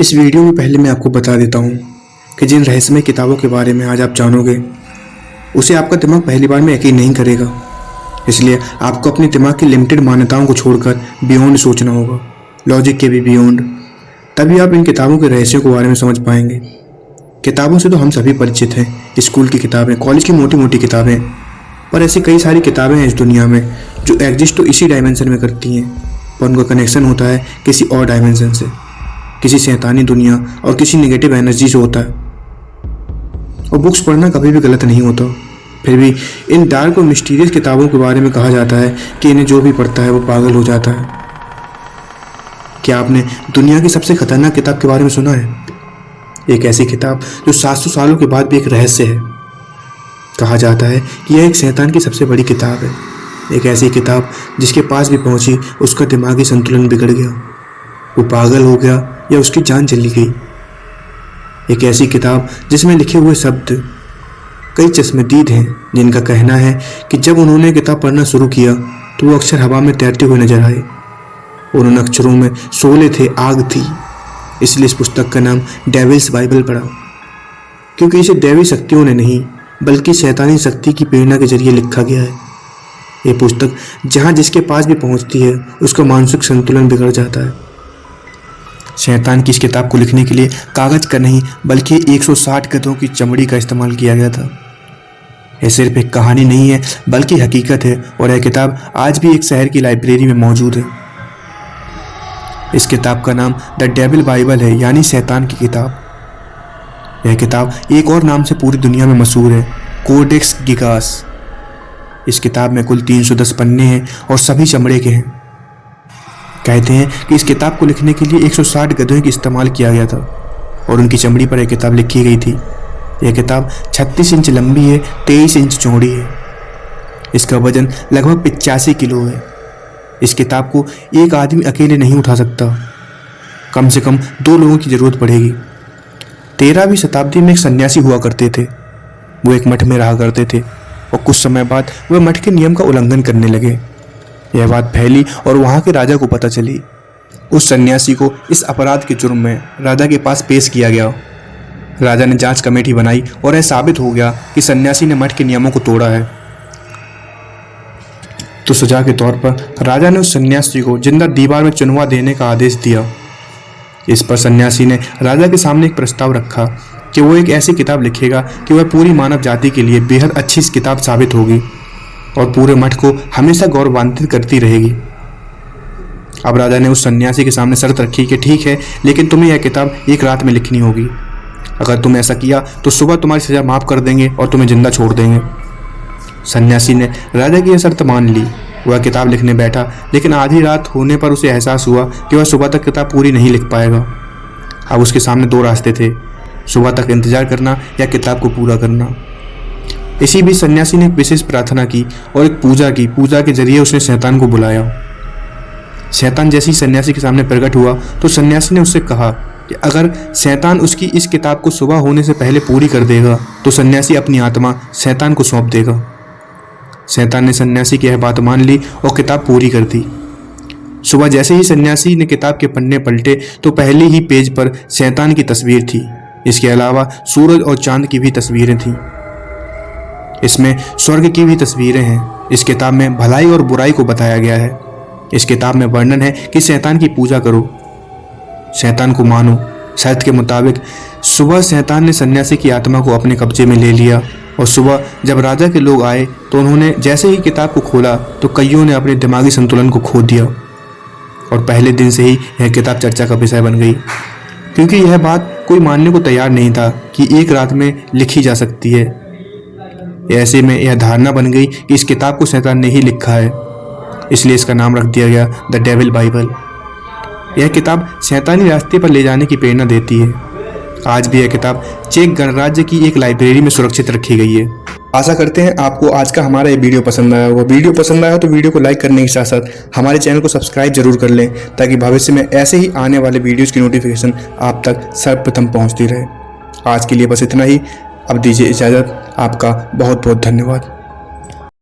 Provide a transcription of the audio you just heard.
इस वीडियो में पहले मैं आपको बता देता हूँ कि जिन रहस्यमय किताबों के बारे में आज आप जानोगे उसे आपका दिमाग पहली बार में यकीन नहीं करेगा। इसलिए आपको अपने दिमाग की लिमिटेड मान्यताओं को छोड़कर बियॉन्ड सोचना होगा, लॉजिक के भी बियॉन्ड। तभी आप इन किताबों के रहस्यों के बारे में समझ पाएंगे। किताबों से तो हम सभी परिचित हैं, स्कूल की किताबें, कॉलेज की मोटी मोटी किताबें, पर ऐसी कई सारी किताबें हैं इस दुनिया में जो एग्जिस्ट तो इसी डायमेंशन में करती हैं, पर उनका कनेक्शन होता है किसी और डायमेंशन से, किसी शैतानी दुनिया और किसी नेगेटिव एनर्जी से होता है। और बुक्स पढ़ना कभी भी गलत नहीं होता, फिर भी इन डार्क और मिस्टीरियस किताबों के बारे में कहा जाता है कि इन्हें जो भी पढ़ता है वो पागल हो जाता है। क्या आपने दुनिया की सबसे खतरनाक किताब के बारे में सुना है? एक ऐसी किताब जो 700 सालों के बाद भी एक रहस्य है। कहा जाता है कि यह एक शैतान की सबसे बड़ी किताब है, एक ऐसी किताब जिसके पास भी पहुंची उसका दिमागी संतुलन बिगड़ गया, वो पागल हो गया या उसकी जान चली गई। एक ऐसी किताब जिसमें लिखे हुए शब्द कई चश्मदीद हैं, जिनका कहना है कि जब उन्होंने किताब पढ़ना शुरू किया तो वो अक्षर हवा में तैरते हुए नजर आए। उन अक्षरों में शोले थे, आग थी। इसलिए इस पुस्तक का नाम डेविल्स बाइबल पड़ा, क्योंकि इसे दैवी शक्तियों ने नहीं बल्कि शैतानी शक्ति की प्रेरणा के जरिए लिखा गया है। ये पुस्तक जहाँ जिसके पास भी पहुँचती है उसका मानसिक संतुलन बिगड़ जाता है। शैतान की इस किताब को लिखने के लिए कागज का नहीं बल्कि 160 गधों की चमड़ी का इस्तेमाल किया गया था। यह सिर्फ एक कहानी नहीं है बल्कि हकीकत है, और यह किताब आज भी एक शहर की लाइब्रेरी में मौजूद है। इस किताब का नाम द डेविल बाइबल है, यानी शैतान की किताब। यह किताब एक और नाम से पूरी दुनिया में मशहूर है, कोडेक्स गिगास। इस किताब में कुल 310 पन्ने हैं और सभी चमड़े के हैं। कहते हैं कि इस किताब को लिखने के लिए 160 गधों का इस्तेमाल किया गया था और उनकी चमड़ी पर यह किताब लिखी गई थी। यह किताब 36 इंच लंबी है, 23 इंच चौड़ी है। इसका वजन लगभग 85 किलो है। इस किताब को एक आदमी अकेले नहीं उठा सकता, कम से कम 2 लोगों की जरूरत पड़ेगी। 13वीं शताब्दी में एक सन्यासी हुआ करते थे। वो एक मठ में रहा करते थे और कुछ समय बाद वह मठ के नियम का उल्लंघन करने लगे। यह बात फैली और वहां के राजा को पता चली। उस सन्यासी को इस अपराध के जुर्म में राजा के पास पेश किया गया। राजा ने जांच कमेटी बनाई और यह साबित हो गया कि सन्यासी ने मठ के नियमों को तोड़ा है। तो सजा के तौर पर राजा ने उस सन्यासी को जिंदा दीवार में चुनवा देने का आदेश दिया। इस पर सन्यासी ने राजा के सामने एक प्रस्ताव रखा कि वो एक ऐसी किताब लिखेगा कि वह पूरी मानव जाति के लिए बेहद अच्छी किताब साबित होगी और पूरे मठ को हमेशा गौरवान्वित करती रहेगी। अब राजा ने उस सन्यासी के सामने शर्त रखी कि ठीक है, लेकिन तुम्हें यह किताब एक रात में लिखनी होगी। अगर तुम ऐसा किया तो सुबह तुम्हारी सजा माफ कर देंगे और तुम्हें जिंदा छोड़ देंगे। सन्यासी ने राजा की यह शर्त मान ली। वह किताब लिखने बैठा, लेकिन आधी रात होने पर उसे एहसास हुआ कि वह सुबह तक किताब पूरी नहीं लिख पाएगा। अब उसके सामने 2 रास्ते थे, सुबह तक इंतजार करना या किताब को पूरा करना। इसी बीच सन्यासी ने एक विशेष प्रार्थना की और एक पूजा के जरिए उसने शैतान को बुलाया। शैतान जैसे ही सन्यासी के सामने प्रकट हुआ तो सन्यासी ने उससे कहा कि अगर शैतान उसकी इस किताब को सुबह होने से पहले पूरी कर देगा तो सन्यासी अपनी आत्मा शैतान को सौंप देगा। शैतान ने सन्यासी की यह बात मान ली और किताब पूरी कर दी। सुबह जैसे ही सन्यासी ने किताब के पन्ने पलटे तो पहले ही पेज पर शैतान की तस्वीर थी। इसके अलावा सूरज और चांद की भी तस्वीरें थीं। इसमें स्वर्ग की भी तस्वीरें हैं। इस किताब में भलाई और बुराई को बताया गया है। इस किताब में वर्णन है कि शैतान की पूजा करो, शैतान को मानो। शर्त के मुताबिक सुबह शैतान ने सन्यासी की आत्मा को अपने कब्जे में ले लिया और सुबह जब राजा के लोग आए तो उन्होंने जैसे ही किताब को खोला तो कईयों ने अपने दिमागी संतुलन को खो दिया। और पहले दिन से ही यह किताब चर्चा का विषय बन गई, क्योंकि यह बात कोई मानने को तैयार नहीं था कि एक रात में लिखी जा सकती है। ऐसे में यह धारणा बन गई कि इस किताब को शैतान ने ही लिखा है, इसलिए इसका नाम रख दिया गया द डेविल बाइबल। यह किताब शैतानी रास्ते पर ले जाने की प्रेरणा देती है। आज भी यह किताब चेक गणराज्य की एक लाइब्रेरी में सुरक्षित रखी गई है। आशा करते हैं आपको आज का हमारा ये वीडियो पसंद आया होगा। वीडियो पसंद आया तो वीडियो को लाइक करने के साथ साथ हमारे चैनल को सब्सक्राइब जरूर कर लें, ताकि भविष्य में ऐसे ही आने वाले वीडियोज़ की नोटिफिकेशन आप तक सर्वप्रथम पहुँचती रहे। आज के लिए बस इतना ही। अब दीजिए इजाज़त। आपका बहुत बहुत धन्यवाद।